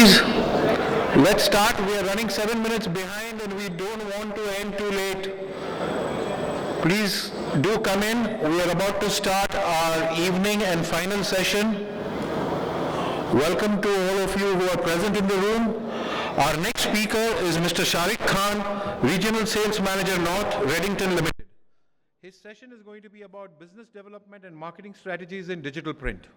Please, let's start. We are running 7 minutes behind and we don't want to end too late. Please do come in. We are about to start our evening and final session. Welcome to all of you who are present in the room. Our next speaker is Mr. Shari-que Khan, Regional Sales Manager North, Redington Ltd. His session is going to be about business development and marketing strategies in digital print.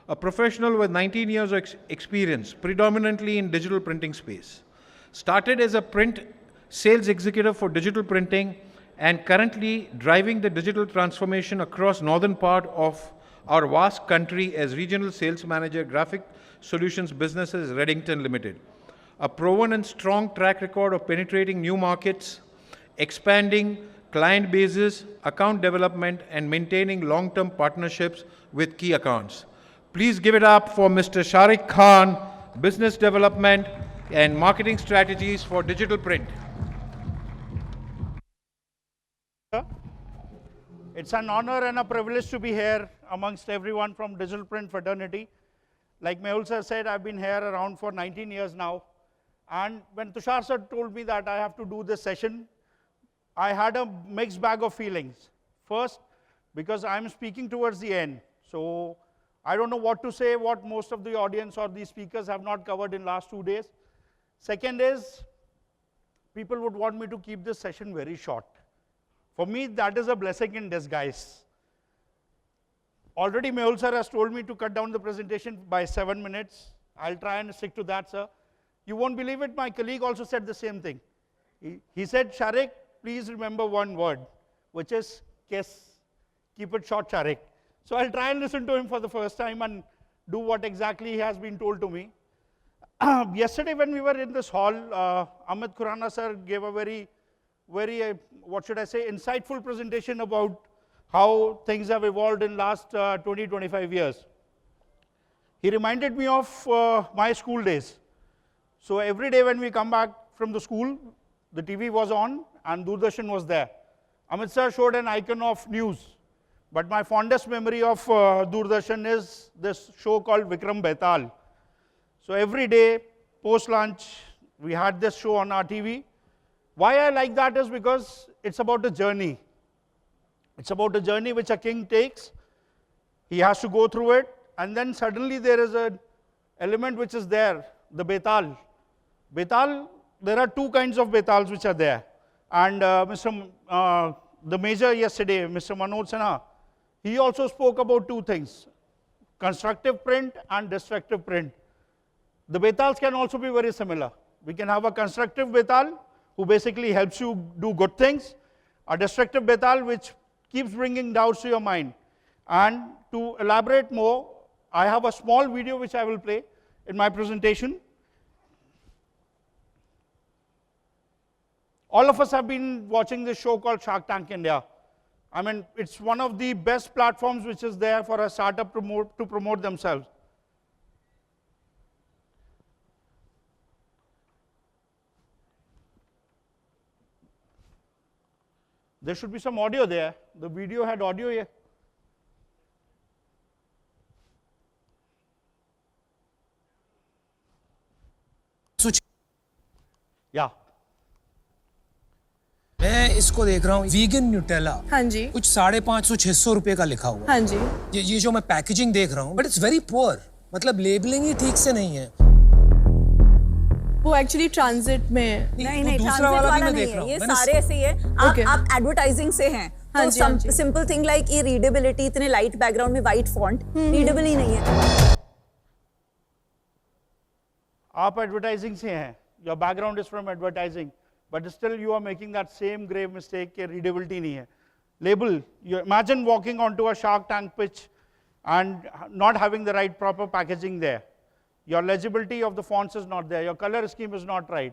A professional with 19 years of experience, predominantly in digital printing space. Started as a print sales executive for digital printing and currently driving the digital transformation across northern part of our vast country as Regional Sales Manager, Graphic Solutions Businesses, Redington Ltd. A proven and strong track record of penetrating new markets, expanding client bases, account development, and maintaining long-term partnerships with key accounts. Please give it up for Mr. Shari-que Khan, Business Development and Marketing Strategies for Digital Print. It's an honor and a privilege to be here amongst everyone from Digital Print Fraternity. Like Mehul sir said, I've been here around for 19 years now. And when Tushar sir told me that I have to do this session, I had a mixed bag of feelings. First, because I'm speaking towards the end. So I don't know what to say, what most of the audience or the speakers have not covered in last 2 days. Second is, people would want me to keep this session very short. For me, that is a blessing in disguise. Already Mehul sir has told me to cut down the presentation by 7 minutes. I'll try and stick to that, sir. You won't believe it, my colleague also said the same thing. He said, Sharique, please remember one word, which is kiss. Keep it short, Sharique. So I'll try and listen to him for the first time and do what exactly he has been told to me. Yesterday when we were in this hall, Amit Khurana sir gave a very, what should I say, insightful presentation about how things have evolved in last 20-25 years. He reminded me of my school days. So every day when we come back from the school, the TV was on and Doordarshan was there. Amit sir showed an icon of news. But my fondest memory of Doordarshan is this show called Vikram Betal. So every day, post-lunch, we had this show on our TV. Why I like that is because it's about a journey. It's about a journey which a king takes. He has to go through it. And then suddenly there is an element which is there, the Betal. Betal, there are two kinds of Betals which are there. And the major yesterday, Mr. Manoj Sinha, he also spoke about two things, constructive print and destructive print. The Betals can also be very similar. We can have a constructive Betal who basically helps you do good things, a destructive Betal which keeps bringing doubts to your mind. And to elaborate more, I have a small video which I will play in my presentation. All of us have been watching this show called Shark Tank India. I mean, it's one of the best platforms which is there for a startup to promote themselves. There should be some audio there. The video had audio here. Yeah. मैं इसको देख रहा हूँ vegan Nutella. हाँ जी। कुछ 550-600 रुपए का लिखा हुआ। हाँ जी। ये जो मैं पैकेजिंग देख रहा हूँ, बट इट्स वेरी पुअर। मतलब लेबलिंग ही ठीक से नहीं है। वो एक्चुअली ट्रांजिट में नहीं दूसरा वाला भी मैं देख रहा हूँ। ये सारे ऐसे ही है। आप एडवर्टाइजिंग से हैं। हाँ तो सिंपल थिंग लाइक ये रीडेबिलिटी, इतने लाइट बैकग्राउंड में वाइट फॉन्ट, रीडेबल ही नहीं है। आप एडवर्टाइजिंग से हैं। Your background is from advertising. But still you are making that same grave mistake कि readability नहीं है. Label, you imagine walking onto a Shark Tank pitch and not having the right proper packaging there. Your legibility of the fonts is not there, your color scheme is not right.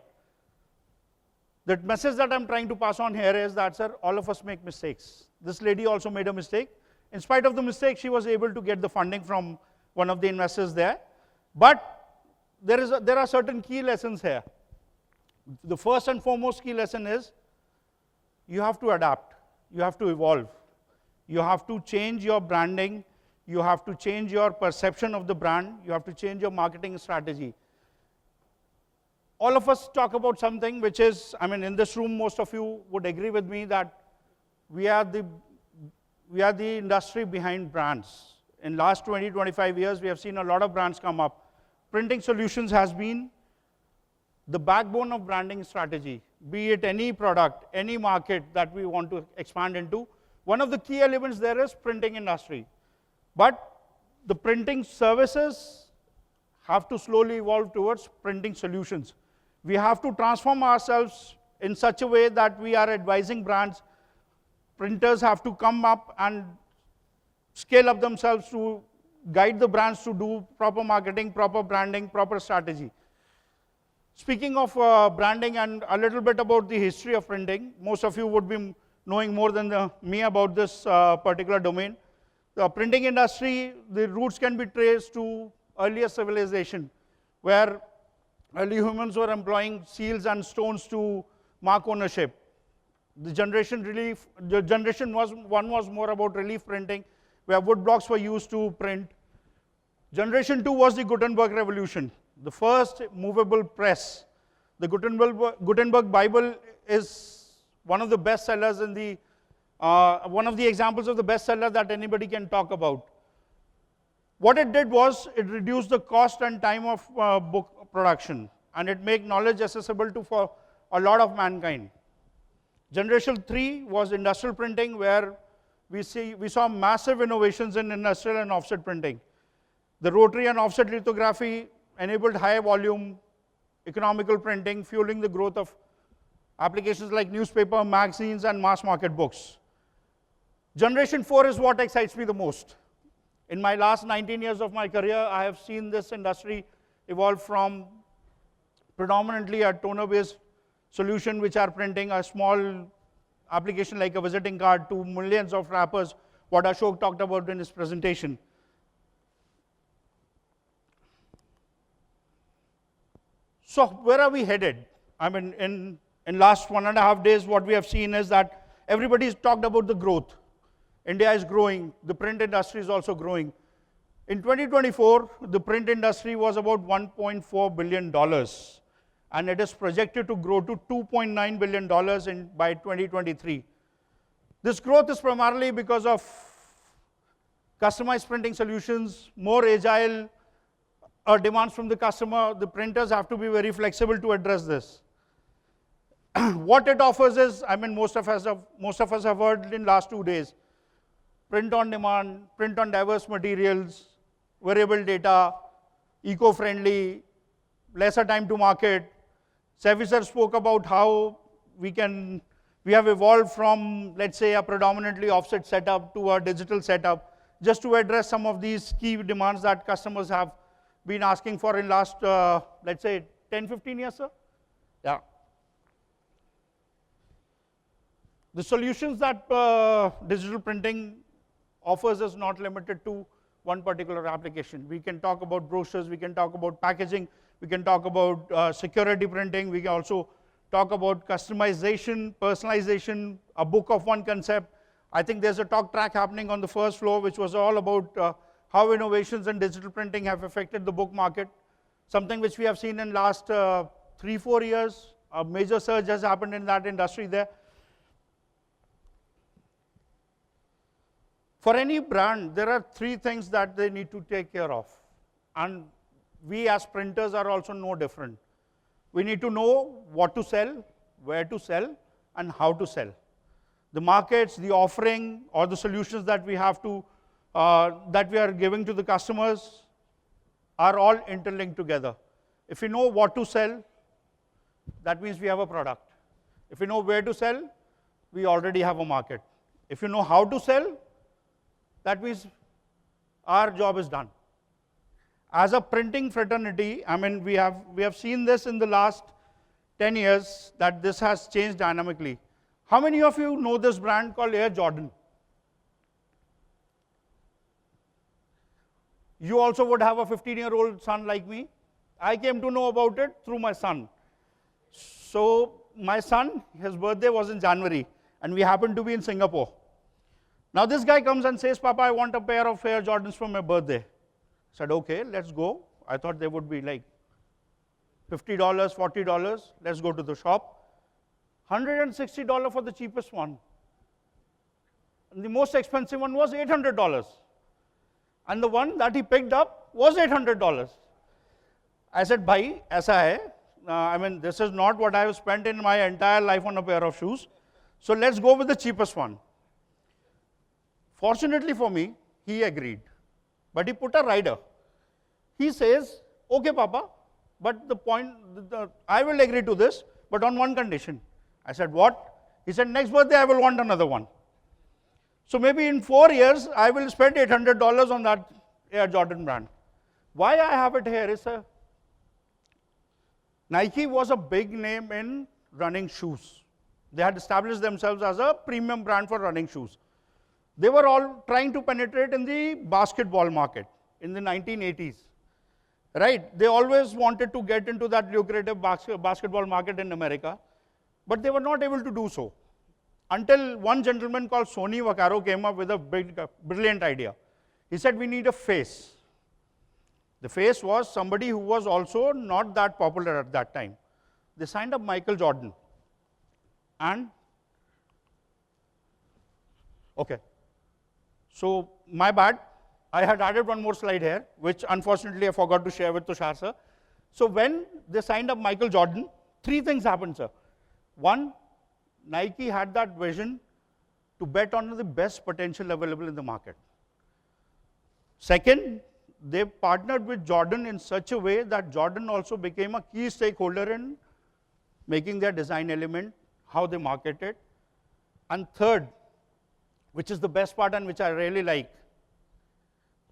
The message that I'm trying to pass on here is that, sir, all of us make mistakes. This lady also made a mistake. In spite of the mistake, she was able to get the funding from one of the investors there. But there are certain key lessons here. The first and foremost key lesson is you have to adapt, you have to evolve, you have to change your branding, you have to change your perception of the brand, you have to change your marketing strategy. all of us talk about something which is, I mean, in this room, most of you would agree with me that we are the industry behind brands. In last 20, 25 years, we have seen a lot of brands come up. Printing solutions has been the backbone of branding strategy, be it any product, any market that we want to expand into. One of the key elements there is printing industry. But the printing services have to slowly evolve towards printing solutions. We have to transform ourselves in such a way that we are advising brands. Printers have to come up and scale up themselves to guide the brands to do proper marketing, proper branding, proper strategy. Speaking of branding and a little bit about the history of printing, most of you would be knowing more than me about this particular domain. The printing industry, the roots can be traced to earlier civilization, where early humans were employing seals and stones to mark ownership. The generation one was more about relief printing, where wood blocks were used to print. Generation 2 was the Gutenberg revolution, the first movable press. The Gutenberg Bible is one of the best sellers in the, one of the examples of the best seller that anybody can talk about. What it did was, it reduced the cost and time of book production, and it made knowledge accessible to for a lot of mankind. Generation 3 was industrial printing, where we saw massive innovations in industrial and offset printing. The rotary and offset lithography enabled high volume, economical printing, fueling the growth of applications like newspaper, magazines, and mass market books. Generation 4 is what excites me the most. In my last 19 years of my career, I have seen this industry evolve from predominantly a toner-based solution, which are printing a small application like a visiting card, to millions of wrappers, what Ashok talked about in his presentation. So where are we headed? I mean, in last 1.5 days, what we have seen is that everybody's talked about the growth. India is growing, the print industry is also growing. In 2024, the print industry was about $1.4 billion, and it is projected to grow to $2.9 billion by 2023. This growth is primarily because of customized printing solutions, more agile demands from the customer. The printers have to be very flexible to address this. What it offers is, I mean, most of us have heard in last 2 days, print on demand, print on diverse materials, variable data, eco-friendly, lesser time to market. Sevi sir spoke about how we have evolved from, let's say, a predominantly offset setup to a digital setup, just to address some of these key demands that customers have been asking for in last, let's say, 10, 15 years, sir? Yeah. The solutions that digital printing offers is not limited to one particular application. We can talk about brochures, we can talk about packaging, we can talk about security printing, we can also talk about customization, personalization, a book of one concept. I think there's a talk track happening on the first floor, which was all about how innovations in digital printing have affected the book market, something which we have seen in last 3-4 years. A major surge has happened in that industry there. For any brand, there are 3 things that they need to take care of. And we as printers are also no different. We need to know what to sell, where to sell, and how to sell. The markets, the offering, or the solutions that we have to, that we are giving to the customers are all interlinked together. If we know what to sell, that means we have a product. If we know where to sell, we already have a market. If you know how to sell, that means our job is done. As a printing fraternity, I mean, we have seen this in the last 10 years, that this has changed dynamically. How many of you know this brand called Air Jordan? You also would have a 15-year-old son like me. I came to know about it through my son. So my son, his birthday was in January, and we happened to be in Singapore. Now this guy comes and says, Papa, I want a pair of Air Jordans for my birthday. I said, okay, let's go. I thought they would be like $50, $40, let's go to the shop. $160 for the cheapest one. And the most expensive one was $800. And the one that he picked up was $800. I said, bhai, aisa hai. I mean, this is not what I have spent in my entire life on a pair of shoes. So let's go with the cheapest one. Fortunately for me, he agreed. But he put a rider. He says, okay, Papa, but the point, I will agree to this, but on one condition. I said, what? He said, next birthday I will want another one. So maybe in 4 years, I will spend $800 on that Air Jordan brand. Why I have it here is Nike was a big name in running shoes. They had established themselves as a premium brand for running shoes. They were all trying to penetrate in the basketball market in the 1980s. Right? They always wanted to get into that lucrative basketball market in America, but they were not able to do so. Until one gentleman called Sonny Vaccaro came up with a brilliant idea. He said, we need a face. The face was somebody who was also not that popular at that time. They signed up Michael Jordan. And, okay. So, my bad. I had added one more slide here, which unfortunately I forgot to share with Tushar sir. So, when they signed up Michael Jordan, 3 things happened, sir. One, Nike had that vision to bet on the best potential available in the market. Second, they partnered with Jordan in such a way that Jordan also became a key stakeholder in making their design element, how they market it. And third, which is the best part and which I really like,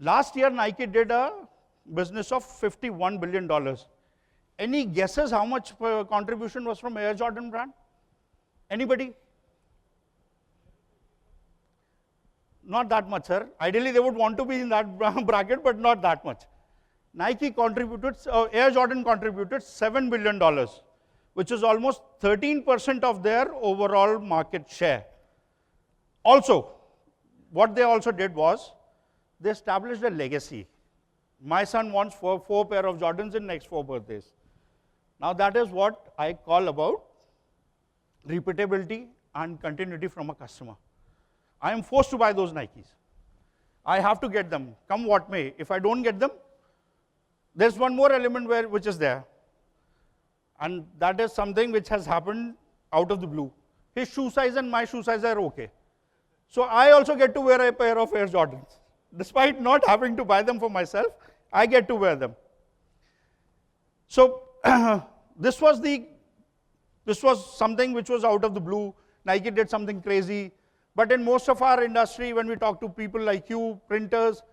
last year Nike did a business of $51 billion. Any guesses how much contribution was from Air Jordan brand? Anybody? Not that much, sir. Ideally, they would want to be in that bracket, but not that much. Nike contributed, Air Jordan contributed $7 billion, which is almost 13% of their overall market share. Also, what they also did was, they established a legacy. My son wants four pair of Jordans in next 4 birthdays. Now, that is what I call about repeatability and continuity from a customer. I am forced to buy those Nikes. I have to get them, come what may. If I don't get them, there's one more element which is there. And that is something which has happened out of the blue. His shoe size and my shoe size are okay. So I also get to wear a pair of Air Jordans. Despite not having to buy them for myself, I get to wear them. So this was something which was out of the blue. Nike did something crazy. But in most of our industry, when we talk to people like you, printers,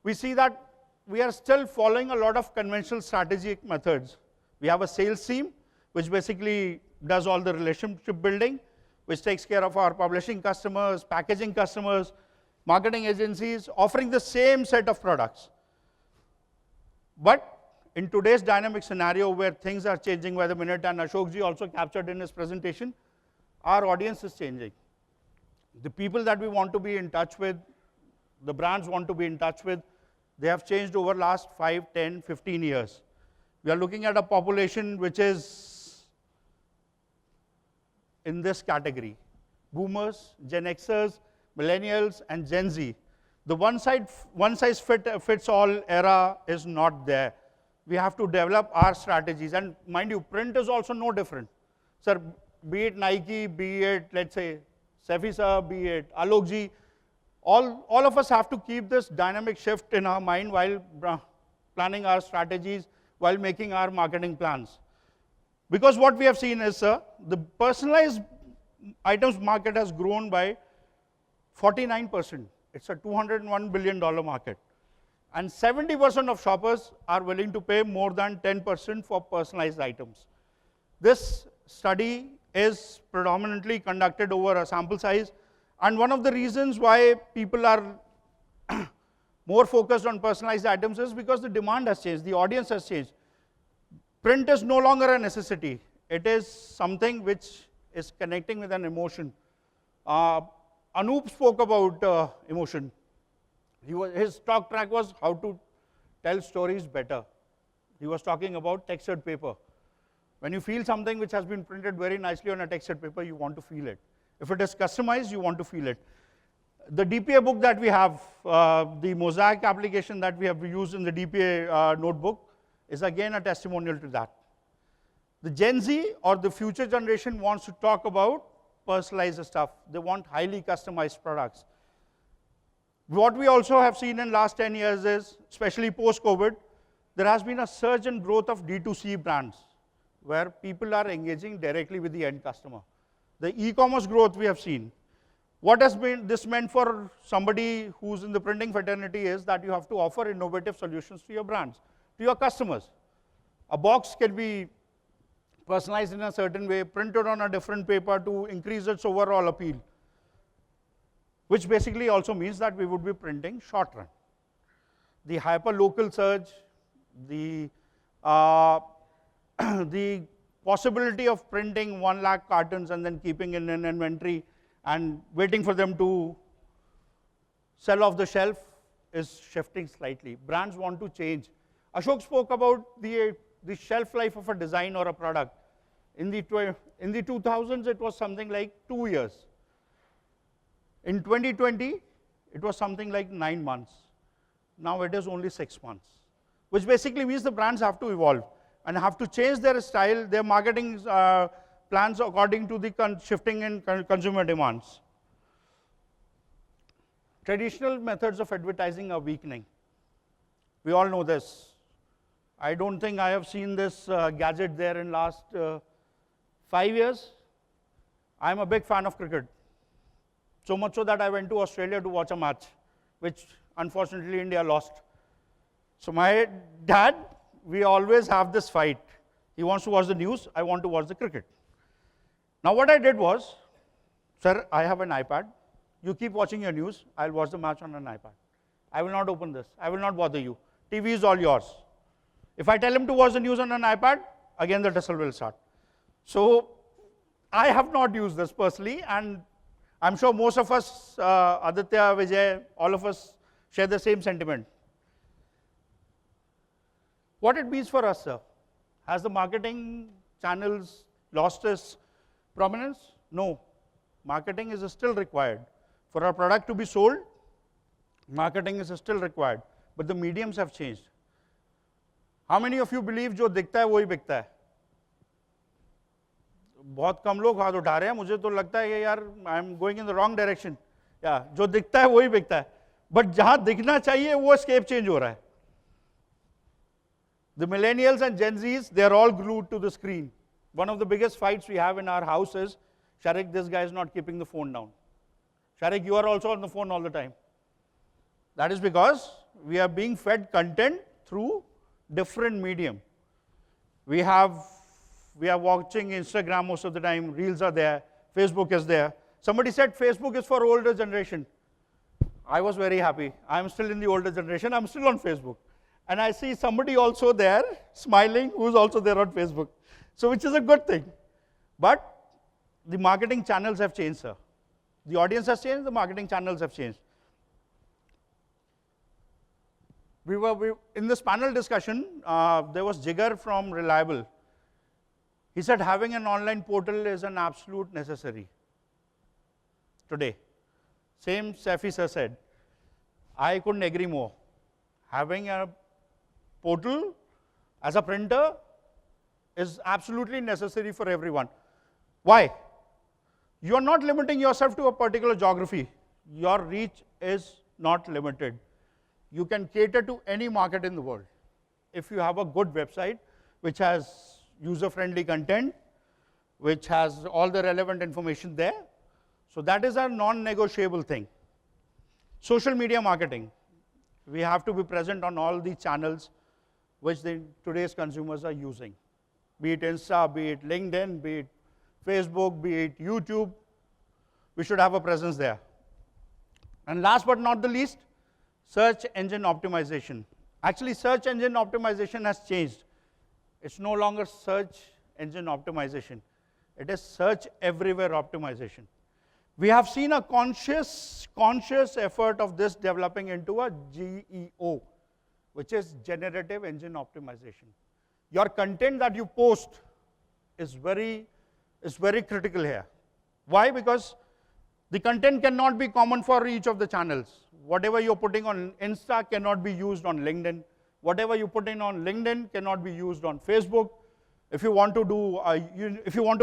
we see that we are still following a lot of conventional strategic methods. We have a sales team, which basically does all the relationship building, which takes care of our publishing customers, packaging customers, marketing agencies, offering the same set of products. But in today's dynamic scenario where things are changing by the minute, and Ashokji also captured in his presentation, our audience is changing. The people that we want to be in touch with, the brands want to be in touch with, they have changed over last 5, 10, 15 years. We are looking at a population which is in this category. Boomers, Gen Xers, Millennials, and Gen Z. The one size fits all era is not there. We have to develop our strategies. And mind you, print is also no different. Sir, be it Nike, be it, let's say, Sefi sir, be it Alokji, all of us have to keep this dynamic shift in our mind while planning our strategies, while making our marketing plans. Because what we have seen is, the personalized items market has grown by 49%. It's a $201 billion market. And 70% of shoppers are willing to pay more than 10% for personalized items. This study is predominantly conducted over a sample size. And one of the reasons why people are more focused on personalized items is because the demand has changed, the audience has changed. Print is no longer a necessity. It is something which is connecting with an emotion. Anoop spoke about emotion. His talk track was how to tell stories better. He was talking about textured paper. When you feel something which has been printed very nicely on a textured paper, you want to feel it. If it is customized, you want to feel it. The DPA book that we have, the Mosaic application that we have used in the DPA notebook, is again a testimonial to that. The Gen Z or the future generation wants to talk about personalized stuff. They want highly customized products. What we also have seen in last 10 years is, especially post-COVID, there has been a surge in growth of D2C brands, where people are engaging directly with the end customer. The e-commerce growth we have seen. What has been this meant for somebody who's in the printing fraternity is that you have to offer innovative solutions to your brands, to your customers. A box can be personalized in a certain way, printed on a different paper to increase its overall appeal, which basically also means that we would be printing short run. The hyper-local search, the the possibility of printing 1 lakh cartons and then keeping in an inventory and waiting for them to sell off the shelf is shifting slightly. Brands want to change. Ashok spoke about the shelf life of a design or a product. In the 2000s, it was something like 2 years. In 2020, it was something like 9 months. Now it is only 6 months, which basically means the brands have to evolve and have to change their style, their marketing plans according to the shifting in consumer demands. Traditional methods of advertising are weakening. We all know this. I don't think I have seen this gadget there in last 5 years. I'm a big fan of cricket. So much so that I went to Australia to watch a match, which unfortunately India lost. So my dad, we always have this fight. He wants to watch the news, I want to watch the cricket. Now what I did was, sir, I have an iPad. You keep watching your news, I'll watch the match on an iPad. I will not open this, I will not bother you. TV is all yours. If I tell him to watch the news on an iPad, again the tussle will start. So I have not used this personally, and I'm sure most of us, Aditya, Vijay, all of us share the same sentiment. What it means for us, sir? Has the marketing channels lost its prominence? No. Marketing is still required. For our product to be sold, marketing is still required. But the mediums have changed. How many of you believe जो दिखता है वही बिकता है? बहुत कम लोग हाथ उठा रहे हैं. मुझे तो लगता है कि यार I am going in the wrong direction. या जो दिखता है वही बिकता है. But जहाँ दिखना चाहिए वो स्केप चेंज हो रहा है. The millennials and Gen Zs, they are all glued to the screen. One of the biggest fights we have in our house is, Sharique, this guy is not keeping the phone down. Sharique, you are also on the phone all the time. That is because we are being fed content through different medium. We are watching Instagram most of the time, Reels are there, Facebook is there. Somebody said Facebook is for older generation. I was very happy. I'm still in the older generation, I'm still on Facebook. And I see somebody also there, smiling, who's also there on Facebook. So which is a good thing. But the marketing channels have changed, sir. The audience has changed, the marketing channels have changed. In this panel discussion, there was Jigar from Reliable. He said having an online portal is an absolute necessary today. Same Safi sir said. I couldn't agree more. Having a portal as a printer is absolutely necessary for everyone. Why? You are not limiting yourself to a particular geography. Your reach is not limited. You can cater to any market in the world. If you have a good website, which has user-friendly content, which has all the relevant information there, so that is a non-negotiable thing. Social media marketing. We have to be present on all the channels which today's consumers are using. Be it Insta, be it LinkedIn, be it Facebook, be it YouTube. We should have a presence there. And last but not the least, search engine optimization. Actually, search engine optimization has changed. It's no longer search engine optimization. It is search everywhere optimization. We have seen a conscious effort of this developing into a GEO, which is generative engine optimization. Your content that you post is very critical here. Why? Because the content cannot be common for each of the channels. Whatever you're putting on Insta cannot be used on LinkedIn. Whatever you put in on LinkedIn cannot be used on Facebook. If you want to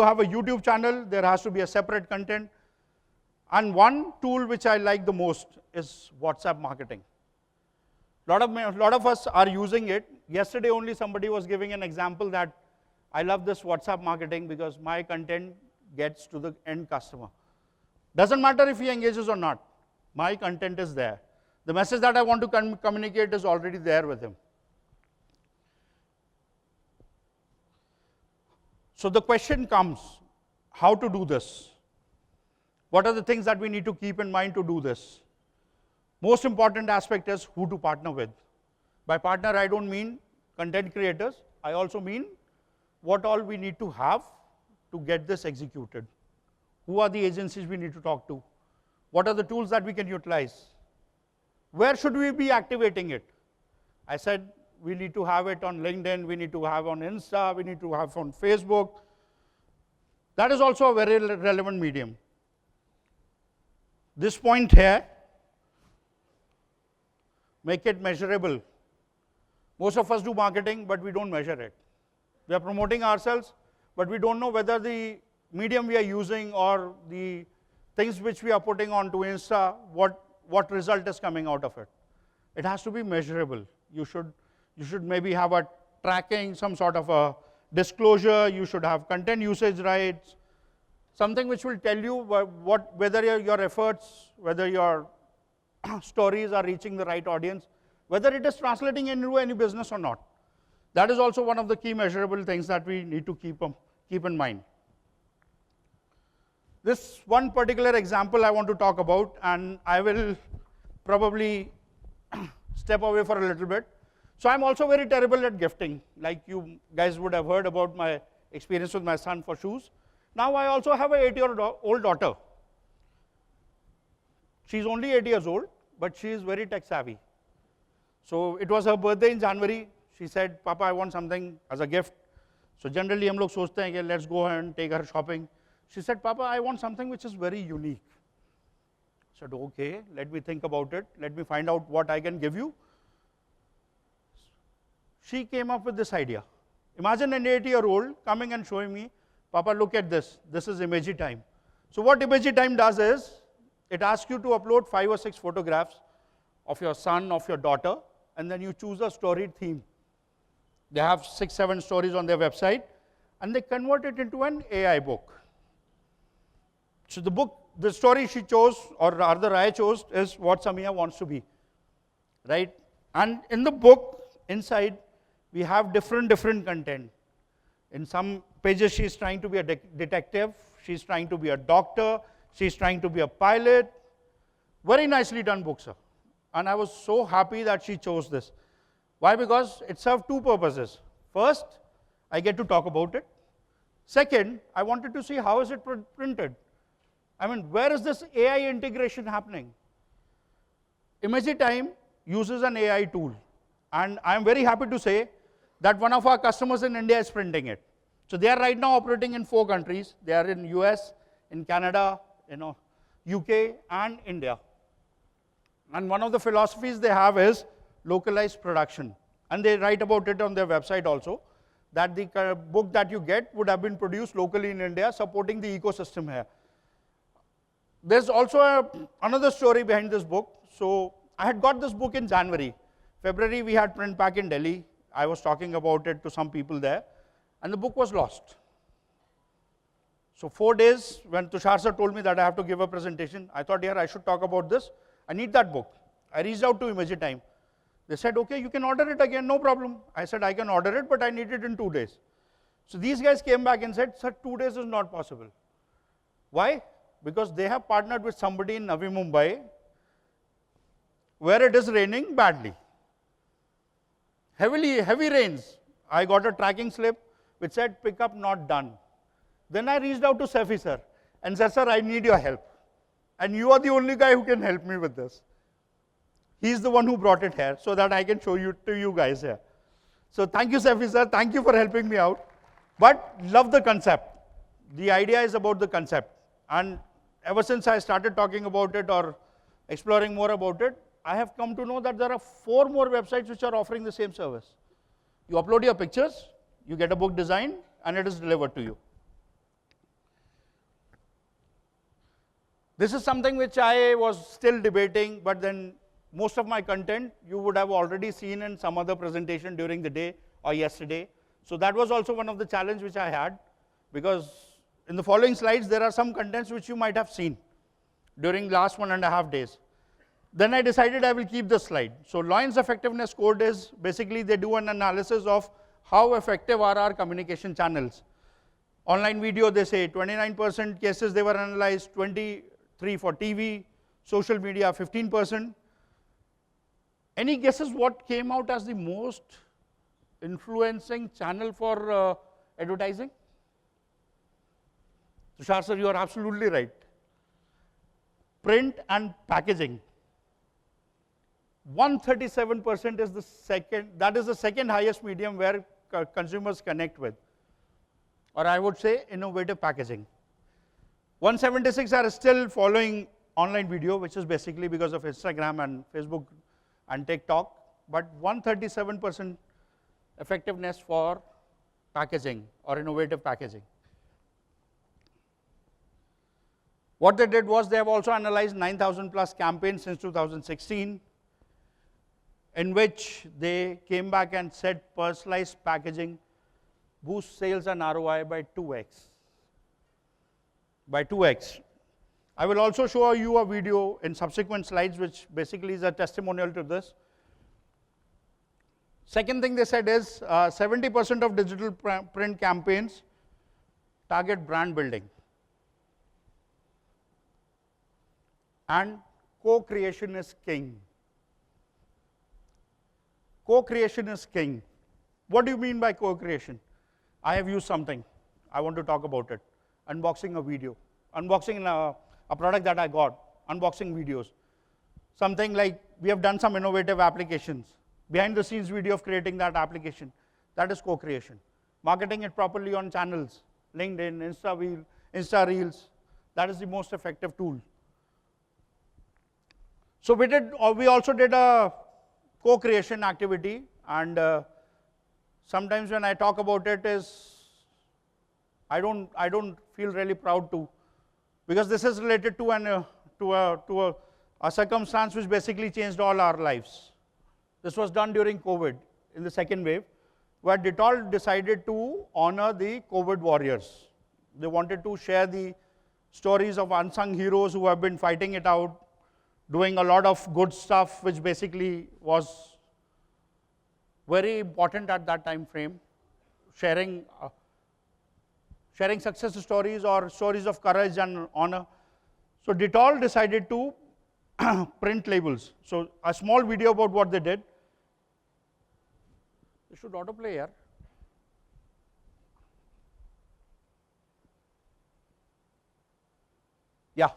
have a YouTube channel, there has to be a separate content. And one tool which I like the most is WhatsApp marketing. A lot of us are using it. Yesterday only somebody was giving an example that I love this WhatsApp marketing because my content gets to the end customer. Doesn't matter if he engages or not. My content is there. The message that I want to communicate is already there with him. So the question comes, how to do this? What are the things that we need to keep in mind to do this? Most important aspect is who to partner with. By partner, I don't mean content creators. I also mean what all we need to have to get this executed. Who are the agencies we need to talk to? What are the tools that we can utilize? Where should we be activating it? I said we need to have it on LinkedIn, we need to have on Insta, we need to have on Facebook. That is also a very relevant medium. This point here, make it measurable. Most of us do marketing, but we don't measure it. We are promoting ourselves, but we don't know whether the medium we are using or the things which we are putting onto Insta, what result is coming out of it. It has to be measurable. You should maybe have a tracking, some sort of a disclosure. You should have content usage rights, something which will tell you whether your efforts, whether your stories are reaching the right audience, whether it is translating into any business or not. That is also one of the key measurable things that we need to keep in mind. This one particular example I want to talk about, and I will probably step away for a little bit. So I'm also very terrible at gifting. Like you guys would have heard about my experience with my son for shoes. Now I also have an 8-year-old daughter. She's only 8 years old, but she is very tech savvy. So it was her birthday in January. She said, Papa, I want something as a gift. So generally हम लोग सोचते हैं कि let's go and take her shopping. She said, Papa, I want something which is very unique. I said, okay, let me think about it. Let me find out what I can give you. She came up with this idea. Imagine an 8-year-old coming and showing me, Papa, look at this. This is Emoji Time. So what Emoji Time does is, it asks you to upload 5 or 6 photographs of your son, of your daughter, and then you choose a storied theme. They have 6-7 stories on their website, and they convert it into an AI book. So the story she chose, or rather I chose, is what Samia wants to be, right? And in the book, inside, we have different content. In some pages, she's trying to be a detective, she's trying to be a doctor, she's trying to be a pilot. Very nicely done book, sir. And I was so happy that she chose this. Why? Because it served 2 purposes. First, I get to talk about it. Second, I wanted to see how is it printed. I mean, where is this AI integration happening? Emoji Time uses an AI tool. And I'm very happy to say that one of our customers in India is printing it. So they are right now operating in 4 countries. They are in US, in Canada, UK, and India. And one of the philosophies they have is localized production. And they write about it on their website also, that the book that you get would have been produced locally in India, supporting the ecosystem here. There's also another story behind this book. So I had got this book in January. February, we had print pack in Delhi. I was talking about it to some people there, and the book was lost. So 4 days, when Tushar sir told me that I have to give a presentation, I thought, yeah, I should talk about this. I need that book. I reached out to Emoji Time. They said, okay, you can order it again, no problem. I said, I can order it, but I need it in 2 days. So these guys came back and said, sir, 2 days is not possible. Why? Because they have partnered with somebody in Navi Mumbai where it is raining badly. Heavy rains. I got a tracking slip which said pickup not done. Then I reached out to Safi sir and said, sir, I need your help. And you are the only guy who can help me with this. He's the one who brought it here so that I can show you to you guys here. So thank you, Safi sir. Thank you for helping me out. But love the concept. The idea is about the concept. And ever since I started talking about it or exploring more about it, I have come to know that there are 4 more websites which are offering the same service. You upload your pictures, you get a book design, and it is delivered to you. This is something which I was still debating, but then most of my content you would have already seen in some other presentation during the day or yesterday. So that was also one of the challenges which I had, because in the following slides there are some contents which you might have seen during last 1.5 days. Then I decided I will keep this slide. So Loyne's effectiveness code is basically they do an analysis of how effective are our communication channels. Online video, they say 29% cases they were analyzed, 23 for TV, social media 15%. Any guesses what came out as the most influencing channel for advertising? Tushar sir, you are absolutely right. Print and packaging. 137% is the second, that is the second highest medium where consumers connect with. Or I would say innovative packaging. 176 are still following online video, which is basically because of Instagram and Facebook and TikTok, but 137% effectiveness for packaging or innovative packaging. What they did was they have also analyzed 9,000 plus campaigns since 2016, in which they came back and said personalized packaging boosts sales and ROI by 2x. By 2x. I will also show you a video in subsequent slides which basically is a testimonial to this. Second thing they said is 70% of digital print campaigns target brand building. And co-creation is king. Co-creation is king. What do you mean by co-creation? I have used something. I want to talk about it. Unboxing a video. Unboxing a product that I got. Unboxing videos. Something like we have done some innovative applications. Behind the scenes video of creating that application. That is co-creation. Marketing it properly on channels. LinkedIn, Insta Reels. That is the most effective tool. So we also did a co-creation activity, and sometimes when I talk about it I don't feel really proud to, because this is related to a circumstance which basically changed all our lives. This was done during COVID in the second wave, where Dettol decided to honor the COVID warriors. They wanted to share the stories of unsung heroes who have been fighting it out, doing a lot of good stuff, which basically was very important at that time frame, sharing success stories or stories of courage and honor. So Dettol decided to print labels. So a small video about what they did. It should autoplay here. Yeah.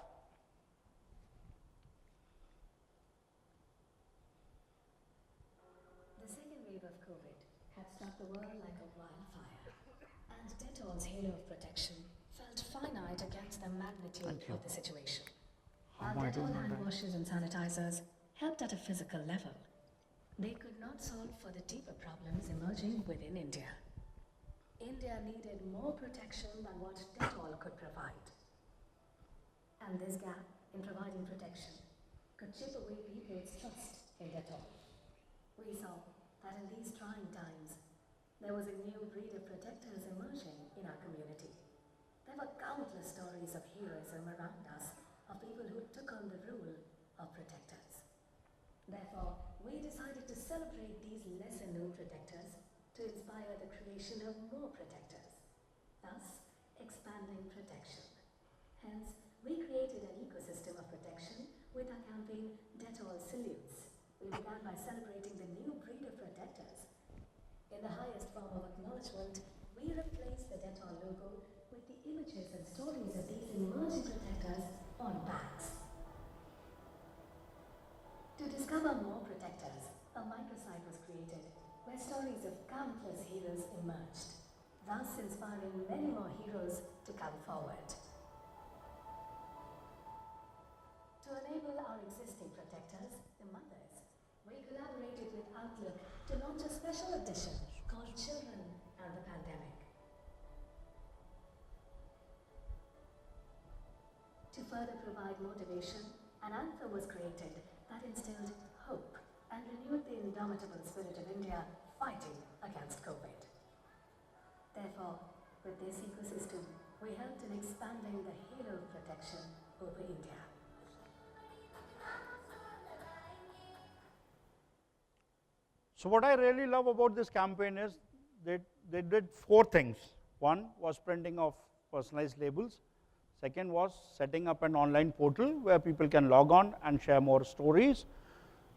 The second wave of COVID had struck the world like a wildfire, and Dettol's halo of protection felt finite against the magnitude of the situation. While Dettol hand washes and sanitizers helped at a physical level, they could not solve for the deeper problems emerging within India. India needed more protection than what Dettol could provide. And this gap in providing protection could chip away people's trust in Dettol. We saw that in these trying times, there was a new breed of protectors emerging in our community. There were countless stories of heroism around us, of people who took on the role of protectors. Therefore, we decided to celebrate these lesser-known protectors to inspire the creation of more protectors, thus expanding protection. Hence, we created an ecosystem of protection with our campaign Dettol Salutes. We began by celebrating the new breed of protectors. In the highest form of acknowledgement, we replaced the Dettol logo with the images and stories of these emerging protectors on bags. To discover more protectors, a microsite was created where stories of countless heroes emerged. thus inspiring many more heroes to come forward. To enable our existing protectors, the mothers, we collaborated with Outlook to launch a special edition called Children and the Pandemic. To further provide motivation, an anthem was created that instilled hope and renewed the indomitable spirit of India fighting against COVID. Therefore, with this ecosystem, we helped in expanding the halo of protection over India. So what I really love about this campaign is they did 4 things. One was printing of personalized labels. Second was setting up an online portal where people can log on and share more stories.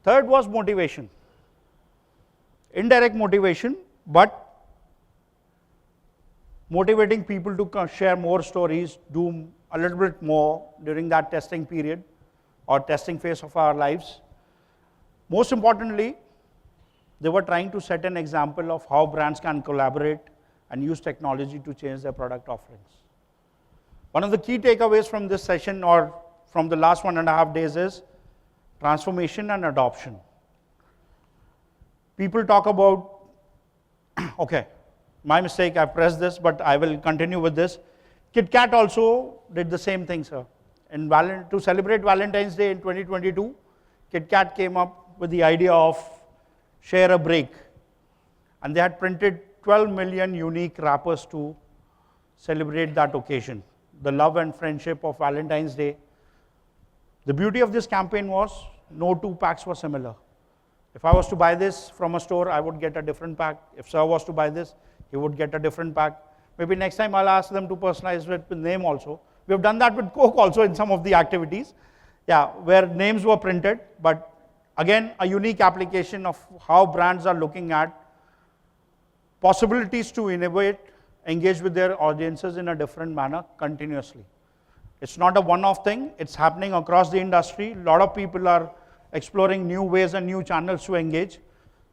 Third was motivation. Indirect motivation, but motivating people to share more stories, do a little bit more during that testing period or testing phase of our lives. Most importantly, they were trying to set an example of how brands can collaborate and use technology to change their product offerings. One of the key takeaways from this session or from the last 1.5 days is transformation and adoption. People talk about, okay, my mistake, I pressed this, but I will continue with this. KitKat also did the same thing, sir. To celebrate Valentine's Day in 2022, KitKat came up with the idea of share a break. And they had printed 12 million unique wrappers to celebrate that occasion, the love and friendship of Valentine's Day. The beauty of this campaign was no 2 packs were similar. If I was to buy this from a store, I would get a different pack. If sir was to buy this, he would get a different pack. Maybe next time I'll ask them to personalize it with name also. We have done that with Coke also in some of the activities, where names were printed, but again, a unique application of how brands are looking at possibilities to innovate, engage with their audiences in a different manner continuously. It's not a one-off thing, it's happening across the industry. A lot of people are exploring new ways and new channels to engage.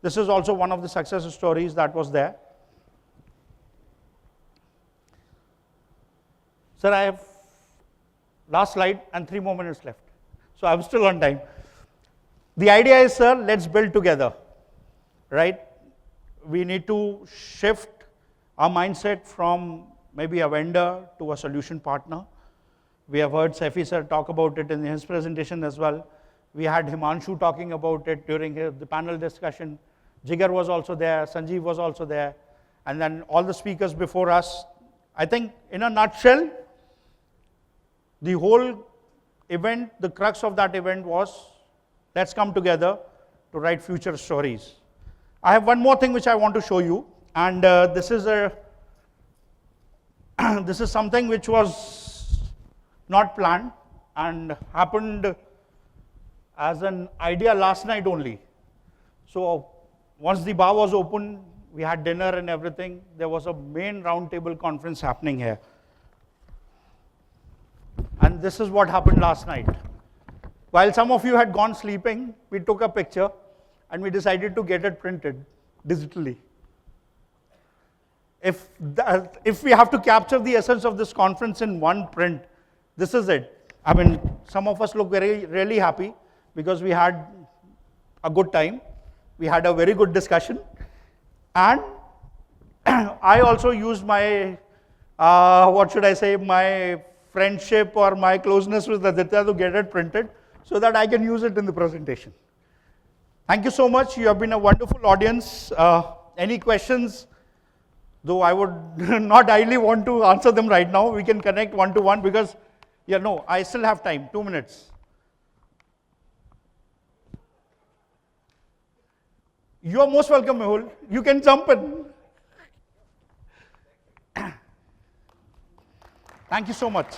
This is also one of the success stories that was there. Sir, I have last slide and 3 more minutes left. So I'm still on time. The idea is, sir, let's build together, right? We need to shift our mindset from maybe a vendor to a solution partner. We have heard Saifi sir talk about it in his presentation as well. We had Himanshu talking about it during the panel discussion. Jigar was also there, Sanjeev was also there, and then all the speakers before us. I think in a nutshell, the whole event, the crux of that event was, let's come together to write future stories. I have one more thing which I want to show you, and this is something which was not planned and happened as an idea last night only. So once the bar was open, we had dinner and everything. There was a main roundtable conference happening here. And this is what happened last night. While some of you had gone sleeping, we took a picture and we decided to get it printed digitally. If we have to capture the essence of this conference in one print, this is it. I mean, some of us look really happy because we had a good time. We had a very good discussion. And I also used my, my friendship or my closeness with Aditya to get it printed so that I can use it in the presentation. Thank you so much. You have been a wonderful audience. Any questions? Though I would not ideally want to answer them right now. We can connect one-to-one because, I still have time, 2 minutes. You are most welcome, Mehul. You can jump in. Thank you so much.